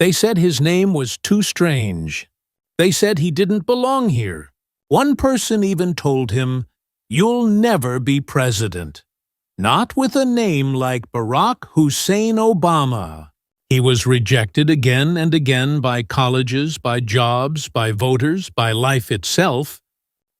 They said his name was too strange. They said he didn't belong here. One person even told him, "You'll never be president." Not with a name like Barack Hussein Obama. He was rejected again and again by colleges, by jobs, by voters, by life itself.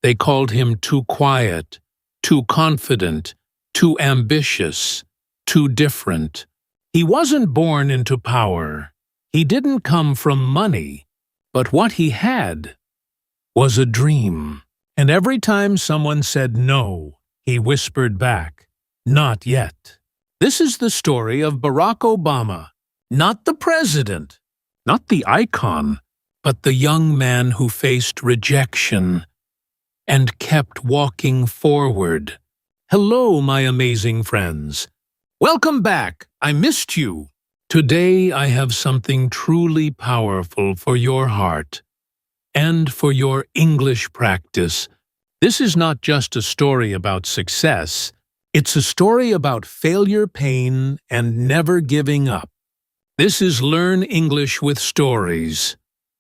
They called him too quiet, too confident, too ambitious, too different. He wasn't born into power. He didn't come from money. But what he had was a dream. And every time someone said no, he whispered back, "Not yet." This is the story of Barack Obama. Not the president, not the icon, but the young man who faced rejection and kept walking forward. Hello, my amazing friends. Welcome back. I missed you. Today I have something truly powerful for your heart and for your English practice. This is not just a story about success. It's a story about failure, pain, and never giving up. This is Learn English with Stories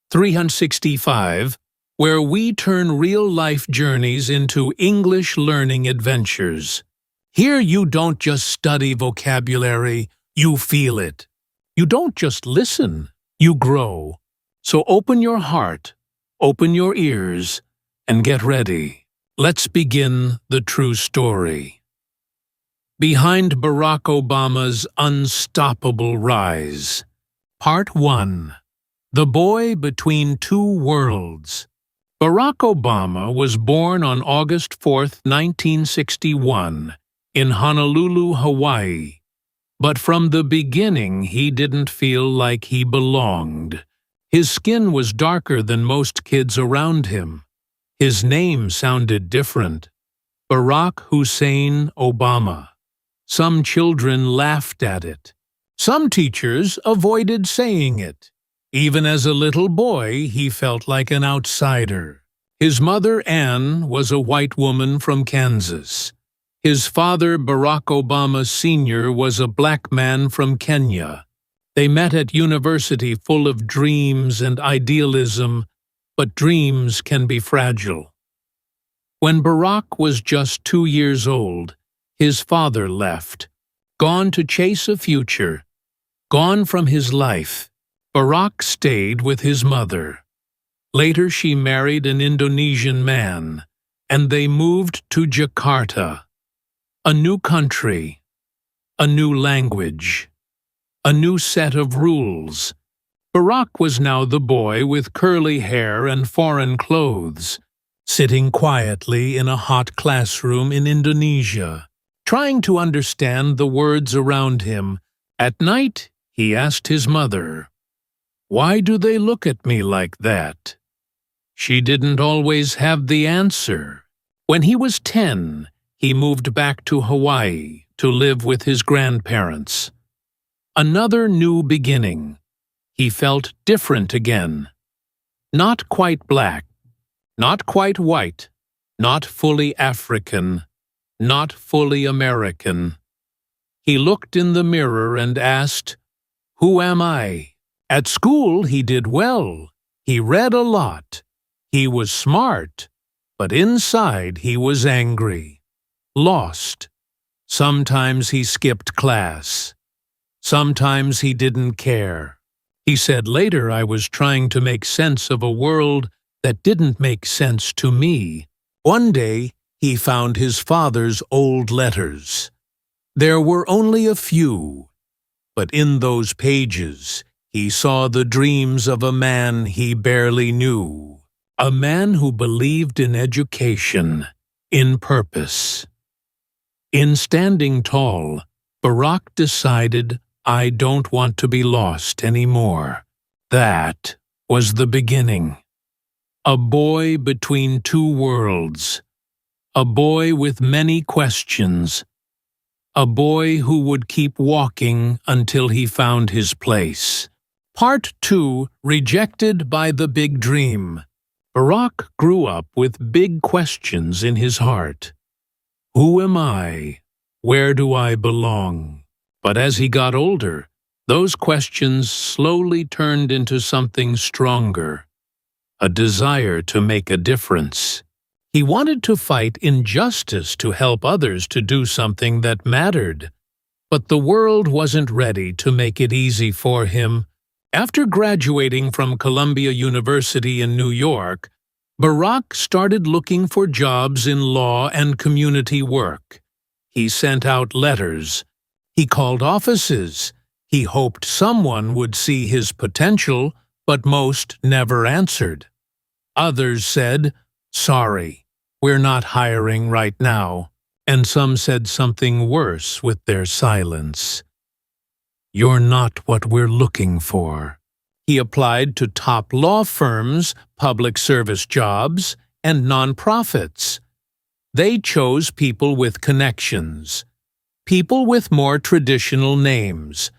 365, where we turn real-life journeys into English learning adventures. Here you don't just study vocabulary, you feel it. You don't just listen, you grow. So open your heart, open your ears, and get ready. Let's begin the true story. Behind Barack Obama's unstoppable rise. Part 1. The Boy Between Two Worlds. Barack Obama was born on August 4, 1961, in Honolulu, Hawaii. But from the beginning, he didn't feel like he belonged. His skin was darker than most kids around him. His name sounded different. Barack Hussein Obama. Some children laughed at it. Some teachers avoided saying it. Even as a little boy, he felt like an outsider. His mother, Anne, was a white woman from Kansas. His father, Barack Obama Sr., was a black man from Kenya. They met at university full of dreams and idealism, but dreams can be fragile. When Barack was just 2 years old, his father left, gone to chase a future, gone from his life. Barack stayed with his mother. Later she married an Indonesian man, and they moved to Jakarta. A new country, a new language, a new set of rules. Barack was now the boy with curly hair and foreign clothes, sitting quietly in a hot classroom in Indonesia, trying to understand the words around him. At night, he asked his mother, "Why do they look at me like that?" She didn't always have the answer. When he was 10, he moved back to Hawaii to live with his grandparents. Another new beginning. He felt different again. Not quite black, not quite white, not fully African, not fully American. He looked in the mirror and asked, "Who am I?" At school he did well. He read a lot. He was smart, but inside he was angry, lost. Sometimes he skipped class. Sometimes he didn't care. He said later, "I was trying to make sense of a world that didn't make sense to me." One day, he found his father's old letters. There were only a few, but in those pages, he saw the dreams of a man he barely knew. A man who believed in education, in purpose. In standing tall, Barack decided, "I don't want to be lost anymore." That was the beginning. A boy between two worlds. A boy with many questions. A boy who would keep walking until he found his place. Part 2, Rejected by the Big Dream. Barack grew up with big questions in his heart. Who am I? Where do I belong? But as he got older, Those questions slowly turned into something stronger, a desire to make a difference. He wanted to fight injustice to help others to do something that mattered. But the world wasn't ready to make it easy for him. After graduating from Columbia University in New York, Barack started looking for jobs in law and community work. He sent out letters. He called offices. He hoped someone would see his potential, but most never answered. Others said, "Sorry, we're not hiring right now." And some said something worse with their silence. "You're not what we're looking for." He applied to top law firms, public service jobs, and nonprofits. They chose people with connections, people with more traditional names,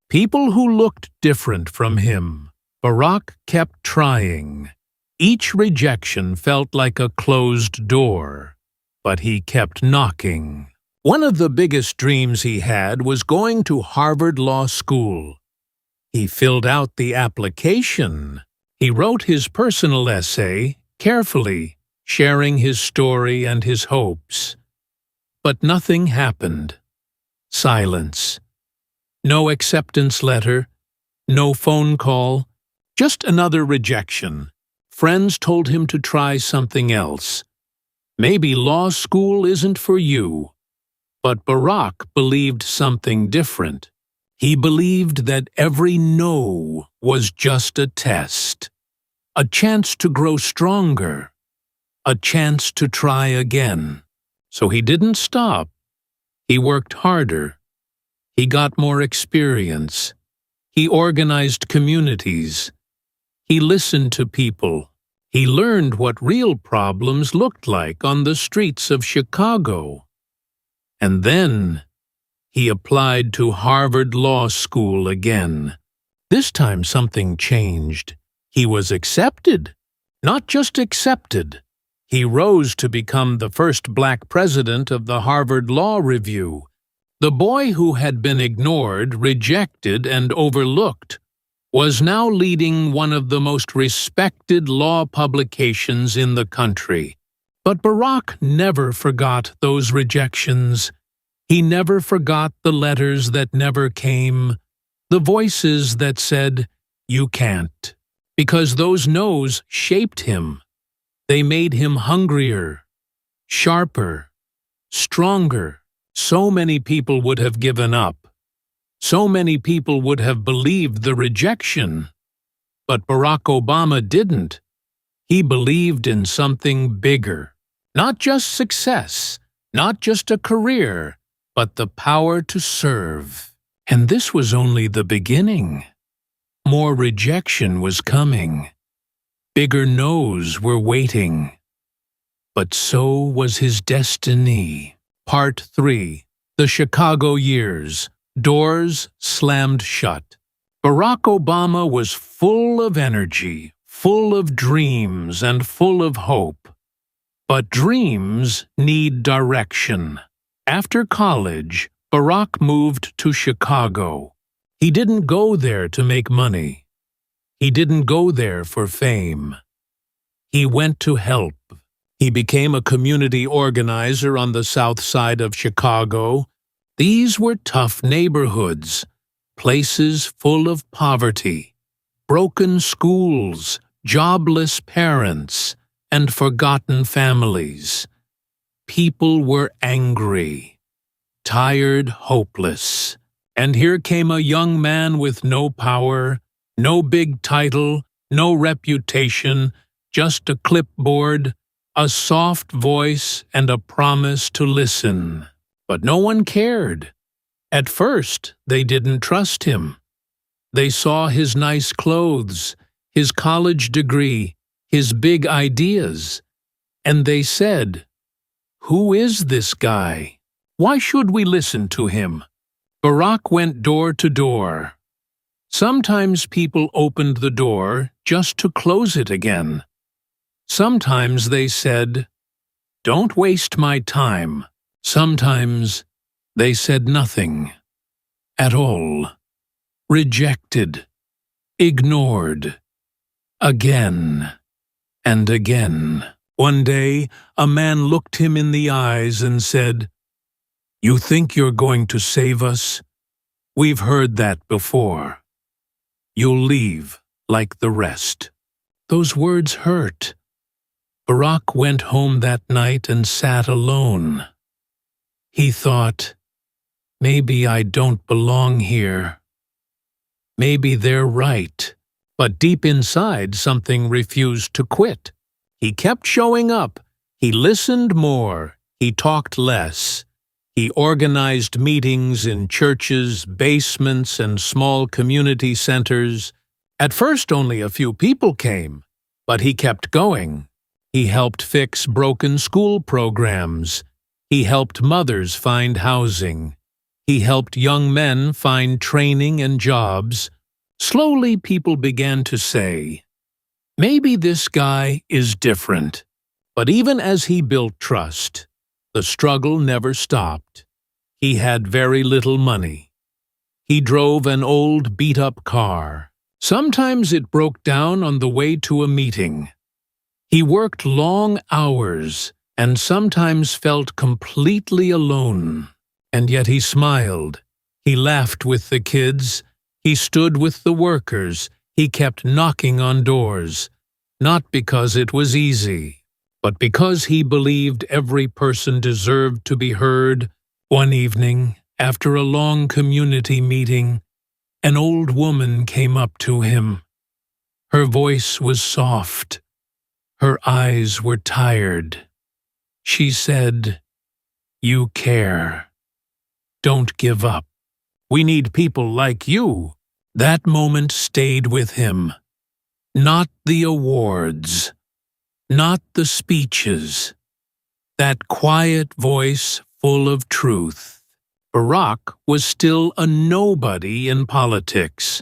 people who looked different from him. Barack kept trying. Each rejection felt like a closed door, but he kept knocking. One of the biggest dreams he had was going to Harvard Law School. He filled out the application. He wrote his personal essay carefully, sharing his story and his hopes. But nothing happened. Silence. No acceptance letter, no phone call, just another rejection. Friends told him to try something else. Maybe law school isn't for you. But Barack believed something different. He believed that every no was just a test, a chance to grow stronger, a chance to try again. So he didn't stop. He worked harder. He got more experience. He organized communities. He listened to people. He learned what real problems looked like on the streets of Chicago. And then he applied to Harvard Law School again. This time something changed. He was accepted. Not just accepted. He rose to become the first black president of the Harvard Law Review. The boy who had been ignored, rejected, and overlooked was now leading one of the most respected law publications in the country. But Barack never forgot those rejections. He never forgot the letters that never came, the voices that said, "You can't," because those no's shaped him. They made him hungrier, sharper, stronger. So many people would have given up. So many people would have believed the rejection. But Barack Obama didn't. He believed in something bigger. Not just success, not just a career, but the power to serve. And this was only the beginning. More rejection was coming. Bigger no's were waiting. But so was his destiny. Part 3. The Chicago Years. Doors slammed shut. Barack Obama was full of energy, full of dreams, and full of hope. But dreams need direction. After college, Barack moved to Chicago. He didn't go there to make money. He didn't go there for fame. He went to help. He became a community organizer on the south side of Chicago. These were tough neighborhoods, places full of poverty, broken schools, jobless parents, and forgotten families. People were angry, tired, hopeless. And here came a young man with no power, no big title, no reputation, just a clipboard, a soft voice, and a promise to listen. But no one cared. At first, they didn't trust him. They saw his nice clothes, his college degree, his big ideas, and they said, "Who is this guy? Why should we listen to him?" Barack went door to door. Sometimes people opened the door just to close it again. Sometimes they said, "Don't waste my time." Sometimes they said nothing at all. rejected, ignored, again and again. One day, a man looked him in the eyes and said, "You think you're going to save us? We've heard that before. You'll leave like the rest." Those words hurt. Barack went home that night and sat alone. He thought, maybe I don't belong here. Maybe they're right. But deep inside, something refused to quit. He kept showing up. He listened more. He talked less. He organized meetings in churches, basements, and small community centers. At first, only a few people came, but he kept going. He helped fix broken school programs. He helped mothers find housing. He helped young men find training and jobs. Slowly, people began to say, maybe this guy is different. But even as he built trust, the struggle never stopped. He had very little money. He drove an old beat-up car. Sometimes it broke down on the way to a meeting. He worked long hours and sometimes felt completely alone. And yet he smiled. He laughed with the kids. He stood with the workers. He kept knocking on doors, not because it was easy, but because he believed every person deserved to be heard. One evening, after a long community meeting, an old woman came up to him. Her voice was soft. Her eyes were tired. She said, "You care. Don't give up. We need people like you." That moment stayed with him. Not the awards, not the speeches. That quiet voice full of truth. Barack was still a nobody in politics.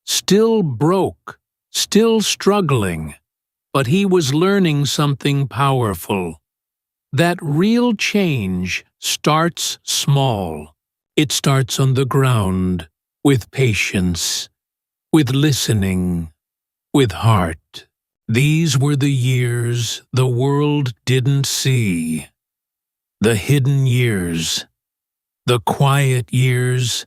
Still broke, still struggling. But he was learning something powerful. That real change starts small. It starts on the ground, with patience, with listening, with heart. These were the years the world didn't see. The hidden years, the quiet years,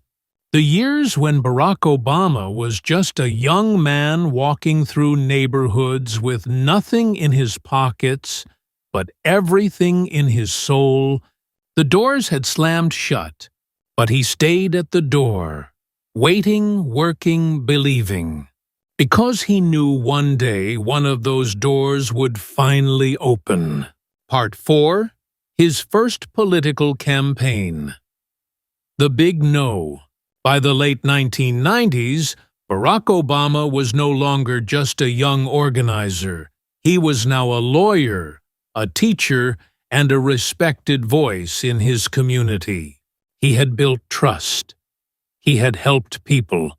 the years when Barack Obama was just a young man walking through neighborhoods with nothing in his pockets, but everything in his soul. The doors had slammed shut, but he stayed at the door, waiting, working, believing, because he knew one day one of those doors would finally open. Part 4. His first political campaign. The Big No. By the late 1990s, Barack Obama was no longer just a young organizer. He was now a lawyer, a teacher, and a respected voice in his community. He had built trust. He had helped people.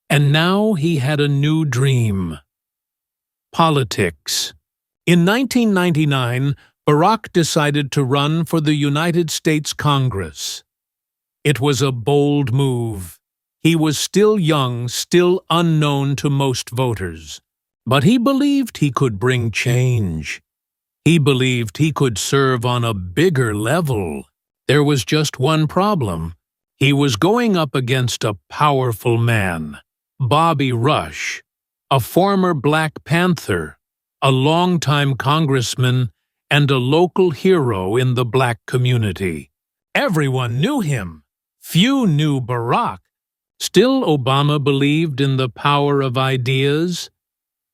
And now he had a new dream. Politics. In 1999, Barack decided to run for the United States Congress. It was a bold move. He was still young, still unknown to most voters. But he believed he could bring change. He believed he could serve on a bigger level. There was just one problem. He was going up against a powerful man, Bobby Rush, a former Black Panther, a longtime congressman, and a local hero in the black community. Everyone knew him. Few knew Barack. Still, Obama believed in the power of ideas.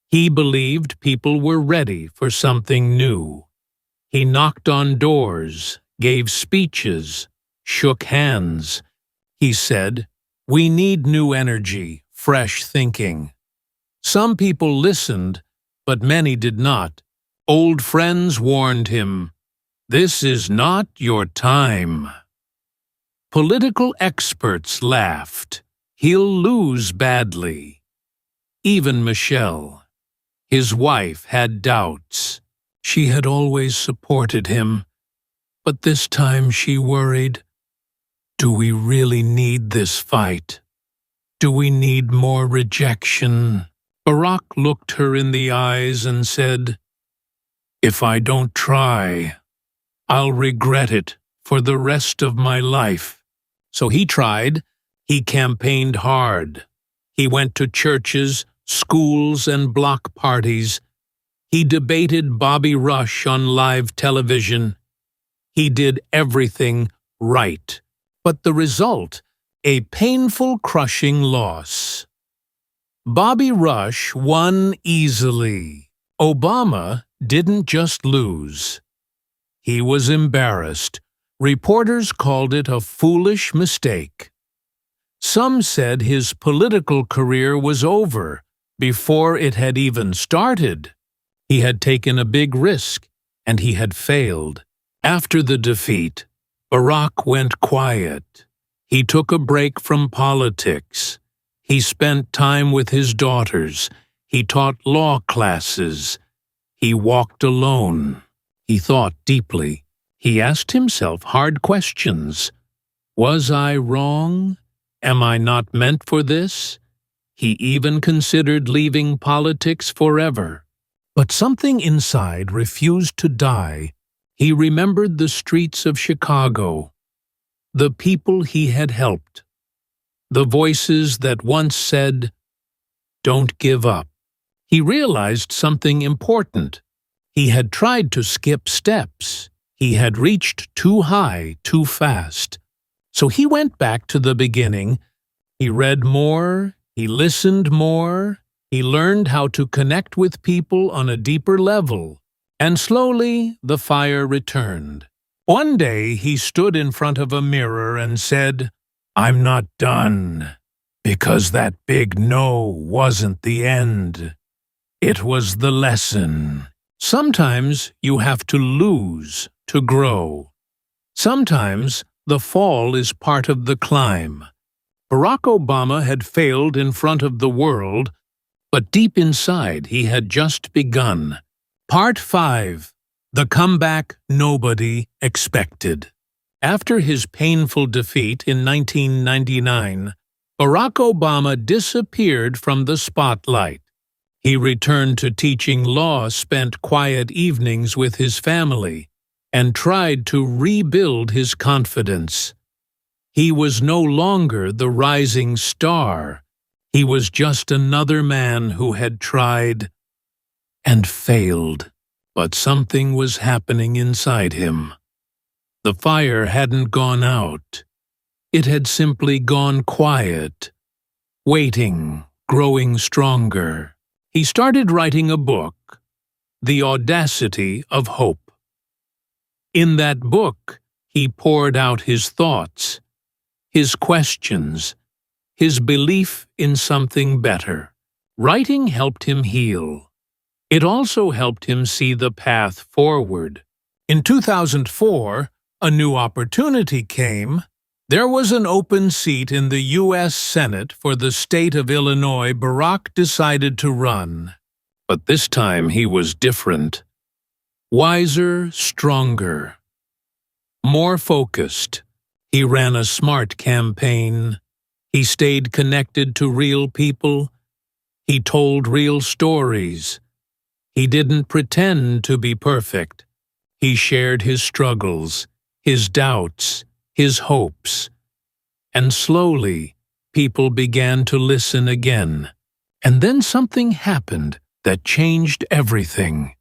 He believed people were ready for something new. He knocked on doors, gave speeches, shook hands. He said, "We need new energy, fresh thinking." Some people listened, but many did not. Old friends warned him, "This is not your time." Political experts laughed. "He'll lose badly." Even Michelle, his wife, had doubts. She had always supported him, but this time she worried, "Do we really need this fight?" Do we need more rejection? Barack looked her in the eyes and said, "If I don't try, I'll regret it for the rest of my life." So he tried. He campaigned hard. He went to churches, schools, and block parties. He debated Bobby Rush on live television. He did everything right. But the result? A painful, crushing loss. Bobby Rush won easily. Obama didn't just lose. He was embarrassed. Reporters called it a foolish mistake. Some said his political career was over before it had even started. He had taken a big risk, and he had failed. After the defeat, Barack went quiet. He took a break from politics. He spent time with his daughters. He taught law classes. He walked alone. He thought deeply. He asked himself hard questions. Was I wrong? Am I not meant for this? He even considered leaving politics forever. But something inside refused to die. He remembered the streets of Chicago, the people he had helped, the voices that once said, "Don't give up." He realized something important. He had tried to skip steps. He had reached too high, too fast. So he went back to the beginning. He read more, he listened more, he learned how to connect with people on a deeper level. And slowly the fire returned. One day he stood in front of a mirror and said, "I'm not done, because that big no wasn't the end. It was the lesson. Sometimes you have to lose to grow. Sometimes the fall is part of the climb." Barack Obama had failed in front of the world, but deep inside he had just begun. Part 5. The Comeback Nobody Expected. After his painful defeat in 1999, Barack Obama disappeared from the spotlight. He returned to teaching law, spent quiet evenings with his family, and tried to rebuild his confidence. He was no longer the rising star. He was just another man who had tried and failed. But something was happening inside him. The fire hadn't gone out. It had simply gone quiet, waiting, growing stronger. He started writing a book, The Audacity of Hope. In that book, he poured out his thoughts, his questions, his belief in something better. Writing helped him heal. It also helped him see the path forward. In 2004, a new opportunity came. There was an open seat in the U.S. Senate for the state of Illinois. Barack decided to run. But this time he was different. Wiser, stronger, more focused. He ran a smart campaign. He stayed connected to real people. He told real stories. He didn't pretend to be perfect. He shared his struggles, his doubts, his hopes. And slowly, people began to listen again. And then something happened that changed everything.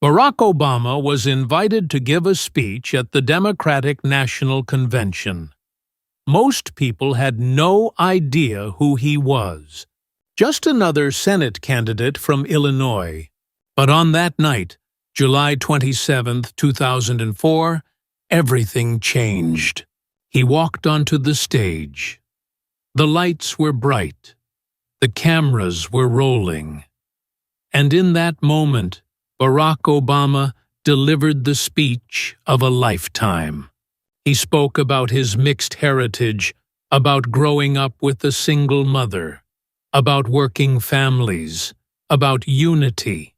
Barack Obama was invited to give a speech at the Democratic National Convention. Most people had no idea who he was. Just another Senate candidate from Illinois. But on that night, July 27, 2004, everything changed. He walked onto the stage. The lights were bright. The cameras were rolling. And in that moment, Barack Obama delivered the speech of a lifetime. He spoke about his mixed heritage, about growing up with a single mother, about working families, about unity,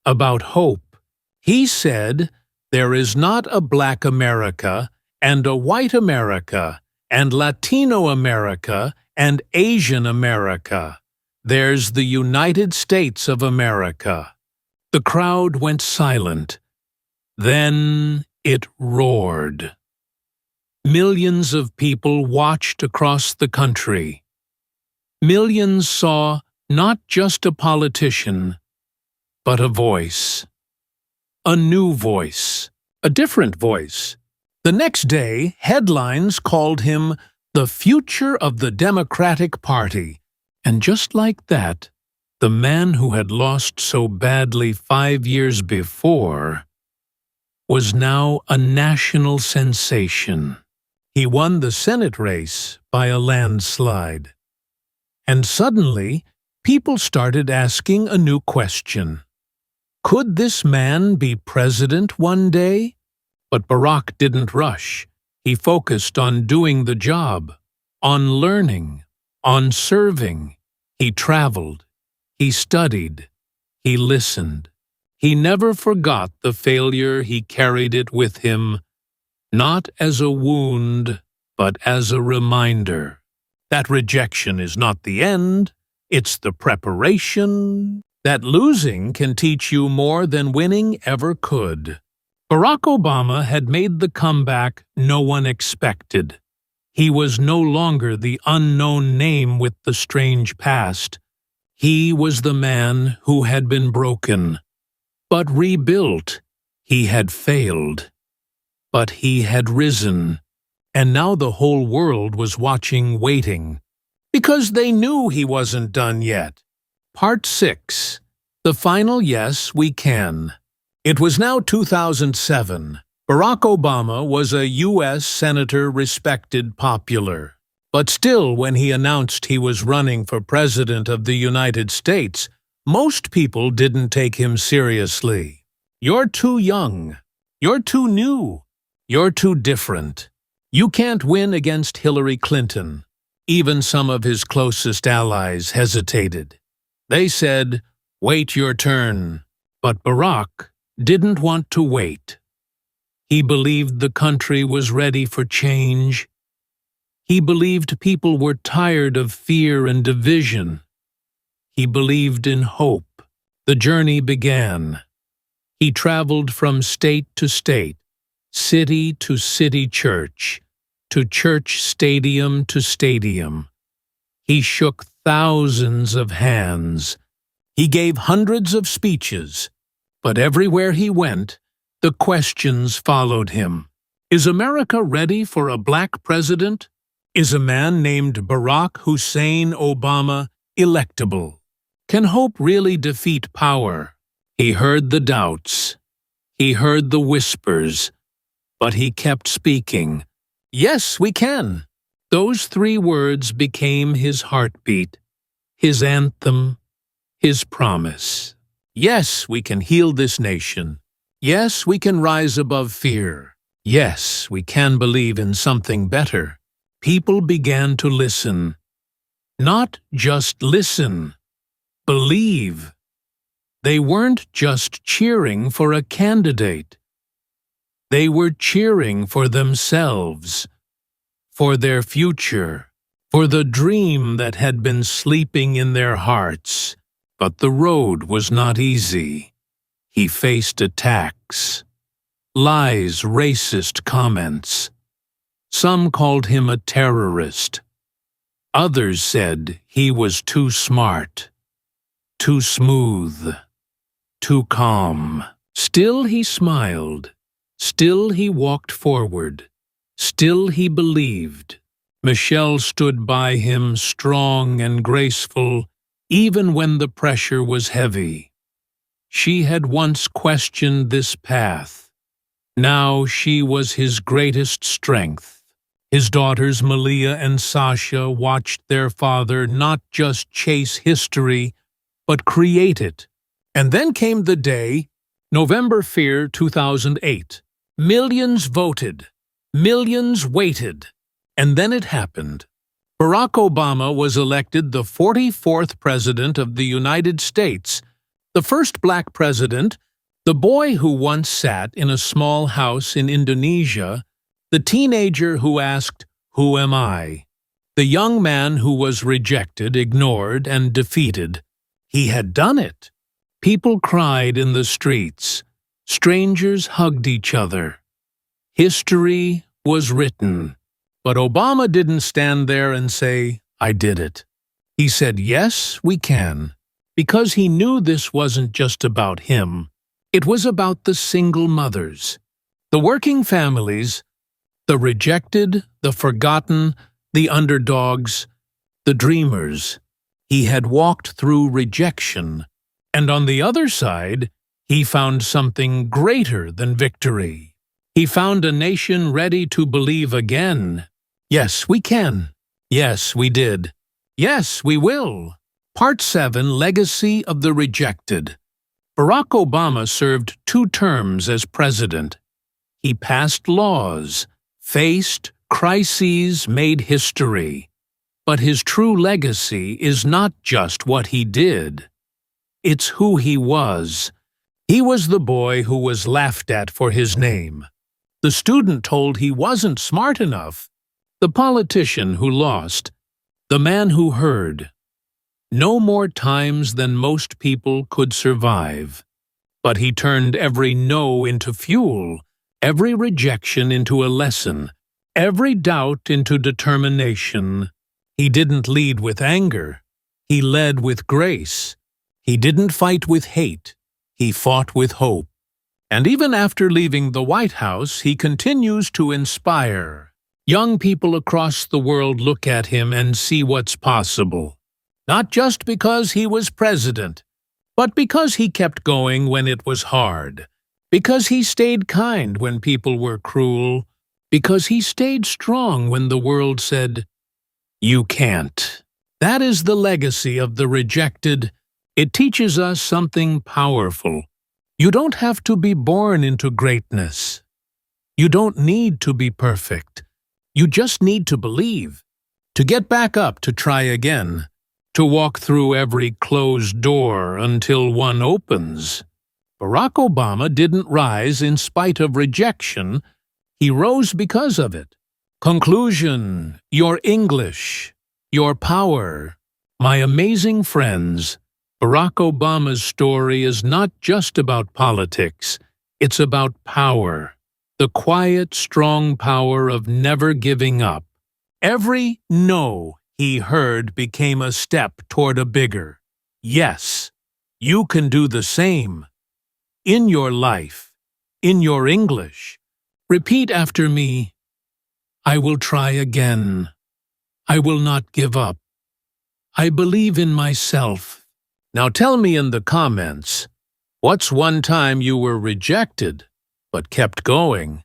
about hope. He said, "There is not a Black America and a white America and Latino America and Asian America. There's the United States of America. The crowd went silent. Then it roared. Millions of people watched across the country. Millions saw not just a politician, but a voice. A new voice. A different voice. The next day, headlines called him the future of the Democratic Party. And just like that, the man who had lost so badly 5 years before was now a national sensation. He won the Senate race by a landslide. And suddenly, people started asking a new question. Could this man be president one day? But Barack didn't rush. He focused on doing the job, on learning, on serving. He traveled. He studied. He listened. He never forgot the failure. He carried it with him, not as a wound, but as a reminder that rejection is not the end, it's the preparation, that losing can teach you more than winning ever could. Barack Obama had made the comeback no one expected. He was no longer the unknown name with the strange past. He was the man who had been broken, but rebuilt. He had failed, but he had risen, and now the whole world was watching, waiting, because they knew he wasn't done yet. Part 6. The final Yes, We Can. It was now 2007. Barack Obama was a U.S. senator, respected, popular. But still, when he announced he was running for President of the United States, most people didn't take him seriously. You're too young. You're too new. You're too different. You can't win against Hillary Clinton. Even some of his closest allies hesitated. They said, "Wait your turn." But Barack didn't want to wait. He believed the country was ready for change. He believed people were tired of fear and division. He believed in hope. The journey began. He traveled from state to state, city to city church, to church stadium to stadium. He shook thousands of hands. He gave hundreds of speeches. But everywhere he went, the questions followed him. Is America ready for a black president? Is a man named Barack Hussein Obama electable? Can hope really defeat power? He heard the doubts. He heard the whispers. But he kept speaking. Yes, we can. Those 3 words became his heartbeat, his anthem, his promise. Yes, we can heal this nation. Yes, we can rise above fear. Yes, we can believe in something better. People began to listen. Not just listen. Believe. They weren't just cheering for a candidate. They were cheering for themselves, for their future, for the dream that had been sleeping in their hearts. But the road was not easy. He faced attacks, lies, racist comments. Some called him a terrorist. Others said he was too smart, too smooth, too calm. Still he smiled. Still he walked forward. Still he believed. Michelle stood by him, strong and graceful, even when the pressure was heavy. She had once questioned this path. Now she was his greatest strength. His daughters Malia and Sasha watched their father not just chase history, but create it. And then came the day, November 4, 2008. Millions voted. Millions waited. And then it happened. Barack Obama was elected the 44th President of the United States, the first black president, the boy who once sat in a small house in Indonesia, the teenager who asked, "Who am I?" The young man who was rejected, ignored, and defeated. He had done it. People cried in the streets. Strangers hugged each other. History was written. But Obama didn't stand there and say, "I did it." He said, "Yes, we can," because he knew this wasn't just about him. It was about the single mothers, the working families, the rejected, the forgotten, the underdogs, the dreamers. He had walked through rejection, and on the other side, he found something greater than victory. He found a nation ready to believe again. Yes, we can. Yes, we did. Yes, we will. Part 7, Legacy of the Rejected. Barack Obama served 2 terms as president. He passed laws, faced crises, made history. But his true legacy is not just what he did. It's who he was. He was the boy who was laughed at for his name, the student told he wasn't smart enough, the politician who lost, the man who heard. No more times than most people could survive. But he turned every no into fuel, every rejection into a lesson, every doubt into determination. He didn't lead with anger. He led with grace. He didn't fight with hate. He fought with hope. And even after leaving the White House, he continues to inspire. Young people across the world look at him and see what's possible. Not just because he was president, but because he kept going when it was hard, because he stayed kind when people were cruel, because he stayed strong when the world said, "You can't." That is the legacy of the rejected. It teaches us something powerful. You don't have to be born into greatness. You don't need to be perfect. You just need to believe, to get back up to try again, to walk through every closed door until one opens. Barack Obama didn't rise in spite of rejection. He rose because of it. Conclusion: your English, your power. My amazing friends, Barack Obama's story is not just about politics. It's about power. The quiet, strong power of never giving up. Every no he heard became a step toward a bigger yes. You can do the same. In your life, in your English. Repeat after me. I will try again. I will not give up. I believe in myself. Now tell me in the comments, what's one time you were rejected but kept going?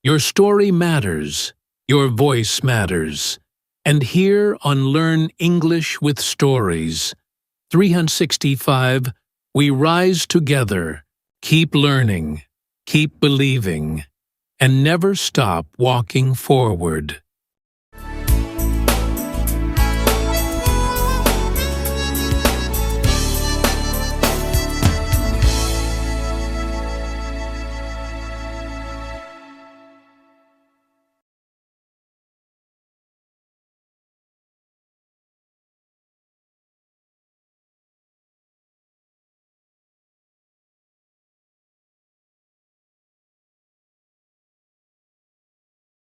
Your story matters. Your voice matters. And here on Learn English with Stories 365, we rise together, keep learning, keep believing, and never stop walking forward.